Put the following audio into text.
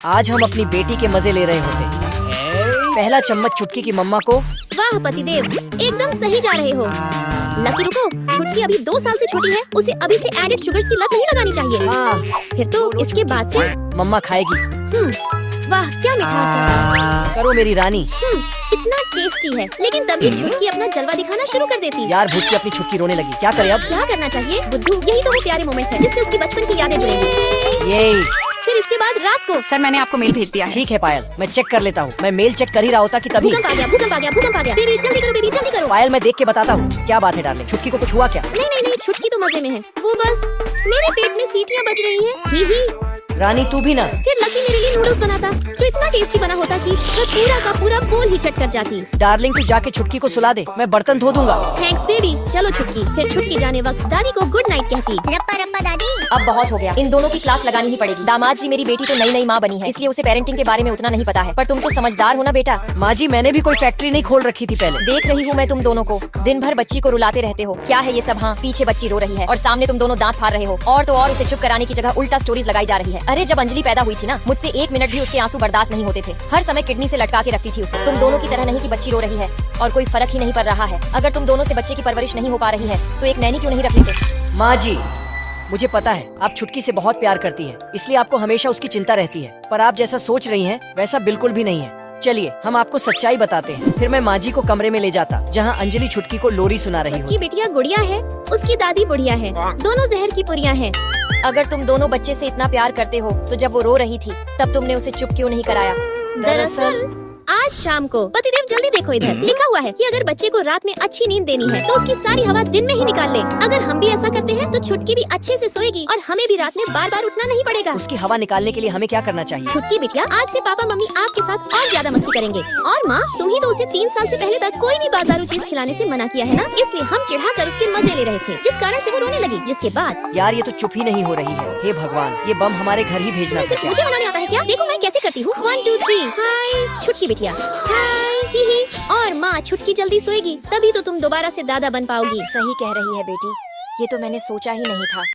आज हम अपनी बेटी के मजे ले रहे होते। पहला चम्मच छुटकी की मम्मा को। वाह पतिदेव, एकदम सही जा रहे हो। लकी रुको, छुटकी अभी 2 साल से छोटी है, उसे अभी से एडेड शुगर्स की लत नहीं लगानी चाहिए। हाँ। फिर तो इसके बाद से मम्मा खाएगी। वाह क्या मिठास है। करो मेरी रानी। कितना टेस्टी है। लेकिन तभी छुटकी अपना जलवा दिखाना शुरू कर देती। यार भूत की अपनी छुटकी रोने लगी, क्या करे अब? क्या करना चाहिए बुद्धू, यही तो वो प्यारे मोमेंट्स हैं जिससे उसकी बचपन की यादें जुड़ेंगी। ये फिर इसके बाद रात को। सर मैंने आपको मेल भेज दिया है। ठीक है पायल, मैं चेक कर लेता हूँ। मैं मेल चेक कर ही रहा होता कि तभी। भूकंप आ गया, भूकंप आ गया, भूकंप आ गया। बेबी जल्दी करो, बेबी जल्दी करो। पायल मैं देख के बताता हूँ। क्या बात है डार्लिंग, छुटकी को कुछ हुआ क्या? नहीं नहीं नहीं, छुटकी तो मजे में है। वो बस मेरे पेट में सीटियाँ बज रही हैं। ही। रानी तू भी ना। फिर लकी मेरे लिए नूडल्स बनाता जो इतना टेस्टी बना होता कि मैं पूरा का पूरा बोल ही चट कर जाती। डार्लिंग तू जाके छुटकी को सुला दे, मैं बर्तन धो दूंगा। Thanks baby. चलो छुटकी। फिर छुटकी जाने वक्त दादी को गुड नाइट कहती। रप्पा रप्पा दादी। अब बहुत हो गया, इन दोनों की क्लास लगानी ही पड़ेगी। दामाद जी मेरी बेटी तो नई नई माँ बनी है, इसलिए उसे पेरेंटिंग के बारे में उतना नहीं पता है। पर तुम तो समझदार हो ना बेटा। माँ जी मैंने भी कोई फैक्ट्री नहीं खोल रखी थी पहले। देख रही हूँ मैं तुम दोनों को, दिन भर बच्ची को रुलाते रहते हो। क्या है ये सब? हाँ, पीछे बच्ची रो रही है और सामने तुम दोनों दांत फाड़ रहे हो। और तो और उसे चुप कराने की जगह उल्टा स्टोरीज लगाई जा रही है। अरे जब अंजलि पैदा हुई थी ना, मुझसे 1 मिनट भी उसके आंसू बर्दाश्त नहीं होते थे। हर समय किडनी से लटका के रखती थी उसे। तुम दोनों की तरह नहीं कि बच्ची रो रही है और कोई फर्क ही नहीं पड़ रहा है। अगर तुम दोनों से बच्चे की परवरिश नहीं हो पा रही है तो एक नैनी क्यों नहीं रख लेते? माँ जी मुझे पता है आप छुटकी से बहुत प्यार करती है, इसलिए आपको हमेशा उसकी चिंता रहती है। पर आप जैसा सोच रही हैं वैसा बिल्कुल भी नहीं है। चलिए हम आपको सच्चाई बताते हैं। फिर मैं माँ जी को कमरे में ले जाता जहाँ अंजलि छुटकी को लोरी सुना रही की होती। बिटिया गुड़िया है, उसकी दादी बुढ़िया है। दोनों जहर की पुरिया हैं। अगर तुम दोनों बच्चे से इतना प्यार करते हो तो जब वो रो रही थी तब तुमने उसे चुप क्यों नहीं कराया? दरअसल आज शाम को पतिदेव जल्दी देखो, इधर लिखा हुआ है कि अगर बच्चे को रात में अच्छी नींद देनी है तो उसकी सारी हवा दिन में ही निकाल ले। अगर हम भी ऐसा करते हैं तो छुटकी भी अच्छे से सोएगी और हमें भी रात में बार बार उठना नहीं पड़ेगा। उसकी हवा निकालने के लिए हमें क्या करना चाहिए? छुटकी बिटिया, आज से पापा मम्मी आपके साथ और ज्यादा मस्ती करेंगे। और माँ तुम ही तो उसे 3 साल से पहले तक कोई भी बाजारू चीज खिलाने से मना किया है ना, इसलिए हम चिढ़ा कर उसके मजे ले रहे थे, जिस कारण से वो रोने लगी। जिसके बाद यार ये तो चुप ही नहीं हो रही है। हे भगवान, ये बम हमारे घर ही भेजना था सिर्फ क्या? मुझे बनाने आता है क्या? देखो मैं कैसे करती हूँ। 1 2 3 हाय छुटकी बिटिया, हाय ही ही। और माँ छुटकी जल्दी सोएगी, तभी तो तुम दोबारा से दादा बन पाओगी। सही कह रही है बेटी, ये तो मैंने सोचा ही नहीं था।